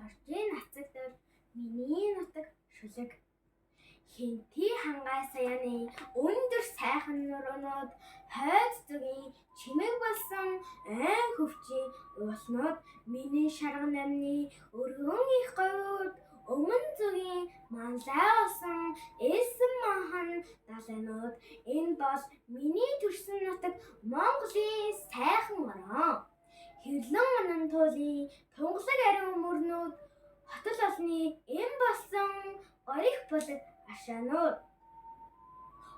орчин нацагдав миний нутаг шүлэг. Хинти хангай саяны өндөр сайхан нуруунд хойд зүгийн чимэг болсон айн хөвчийн уулнууд миний шарган амны өргөн их говьуд өмнө зүгийн манлай болсон элсэн махан далайнууд энэ бол миний төрсөн нутаг Монголын сайхан орон. Хэвлэн унан туулын тунгалаг ариун мөрнүүд хотол олны эм болсон орих булаг ашаанууд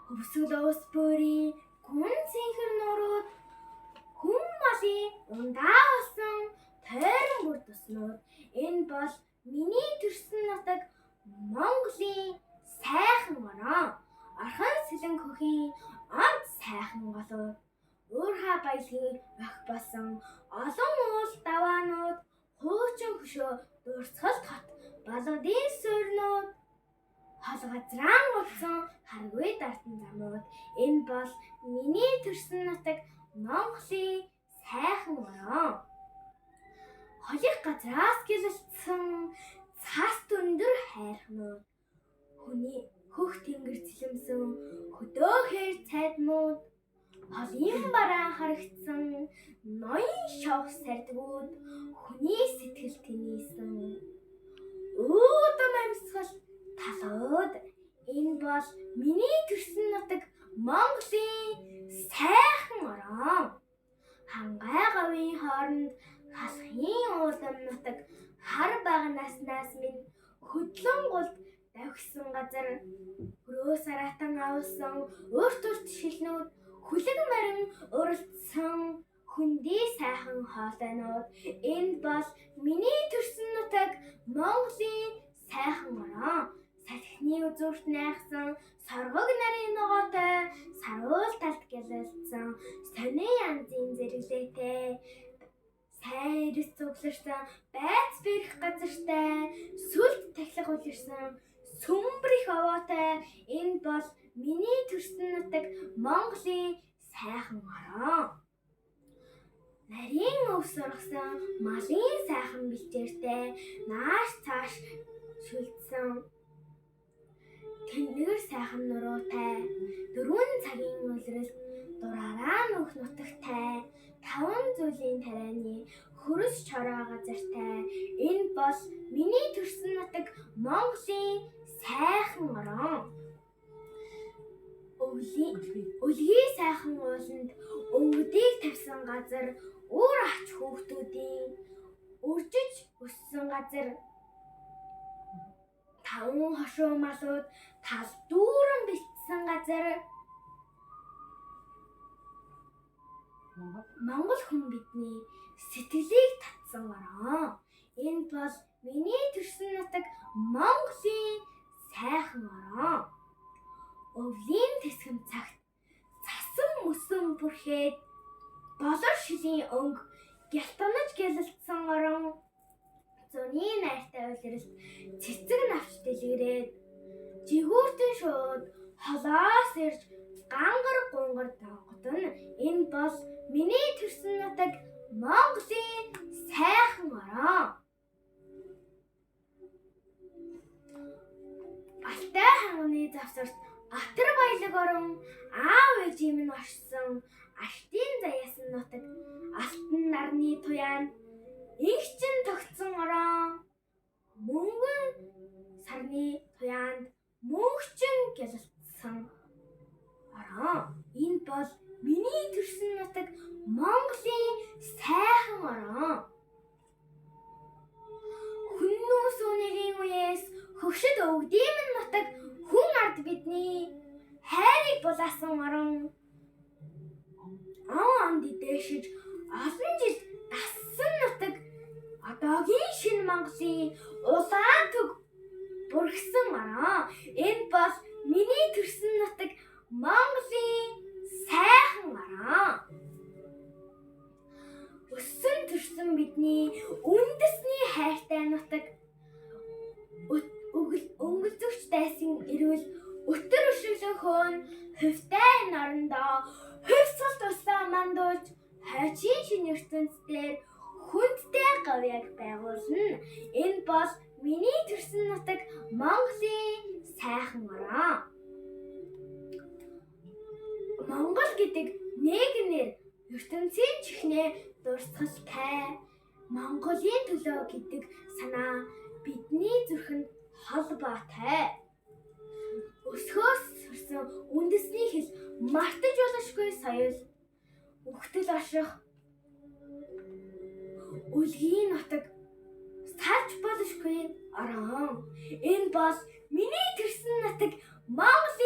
хөвсгөл ус бүрийн гүн цэнхэр нурууд хүн малын ундаа болсон тойрон бүр туснууд энэ бол миний төрсөн нутаг Монголын сайхан орон. Орхон сэлэн хөхийн онц сайхан голууд уурхай баялагын ох болсон олон уул даваанууд хуучин хөшөө дурсгалт хот балуудын суурнууд хол газраан болсон харгүй дартан замууд энэ бол миний төрсөн нутаг Монголын сайхан орон. Холих газраас гэлэлцсэн цаас өндөр хайрхнууд хүний хөх тэнгэр цэлэмсэн хөдөөхөр цайдмууд холын бараан харагдсан ноён шов сардгууд хүний сэтгэл тэнийсэн үүдэн амьсгал талууд энэ бол миний төрсөн нутаг Монголын сайхан орон. Хангай говийн хооронд халахын уулам нутаг хар багнаас минь хөдлөн гулд давхсан газар өрөөс аратан авсан урт шилнүүд хүлэг марин уралдсан хүндий сайхан хоолойнууд энэ бол миний төрсөн нутаг Монголын сайхан орон. Салхины үзүүрт найхсан соргог нарын ногоотой саруул талд гэлэлцсэн сони янзын зэрэглээтэй сайн эрс цугларсан байц бэрх газартай сүлд тахилга үлэрсэн сүмбрэх овоотой энэ бол миний төрсөн нутаг Монголын сайхан орон. Нарийн өв сургасан малын сайхан бэлчээртэй нааш цааш шүлдсэн тэнгэр сайхан нуруутай 4 цагийн үлрэлт дураараа нөх нутагтай 5 зүйлийн тарианы хөрөс чороо газартай энэ бол миний төрсөн нутаг Монголын сайхан орон. Өлгийн сайхан ууланд өнгөдийг тавьсан газар үр ач хүүхдүүдийн үржиж өссөн газар 5 хошуу малууд тал дүүрэн бэлдсэн газар Монгол хүн бидний сэтгэлийг татсан орон. Энэ бол миний төрсөн нутаг Монголын сайхан орон. Өвлийн тэсгэм цагт цасан мөсөн бүрхээд болор шилийн өнгө гялтанаж гэлэлцсэн орон. Зуны найртай улиралд цэцэг навч дэлгэрээд жигүүртэн шууд холоос ирж гангар гунгар доогдно. Энэ бол миний төрсөн нутаг Монголын сайхан орон. Алтай ханганы завсарт Атар баялаг орон аав ээжийн минь оршсон алтын заяасан нутаг алтан нарны туяанд игчин тогтсон орон. Мөнгөн сарны туяанд мөнхчин гэлэлцсэн орон. Энэ бол миний төрсөн нутаг Монголын сайхан орон. Хүннүү сүүнэрийн үеэс хөгшөд өвдөм нутаг хүн ард бидний хайрыг булаасан орон. Анд дэшиж олон жил дассан нутаг одоогийн шинэ Монголын улаан төг бүрхсэн орон. Энэ бол миний төрсөн нутаг Монголын сайхан орон. Өссөн төрсөн бидний үндэсний хайртай нутаг өнгөлзөгч дайсан эрүүл өтөр өшөглөн хөөн хөвтэй норондоо хөвсгөл тусаа мандуулж хойчин шинэ ертөнцийн хүндтэй гавьяаг байгуул болно. Энэ бол миний төрсөн нутаг Монголын сайхан орон. Монгол гэдэг нэгнэр ертөнцийн чихнээ дурсгалтай. Монголын төлөө гэдэг санаа бидний зүрхэнд холбоотой. Өсгөөс сурсан үндэсний хэл, мартаж болохгүй соёл, үхтэл аших, үлгийн нутаг, салж болохгүй орон. Энэ бол миний төрсөн нутаг Монгол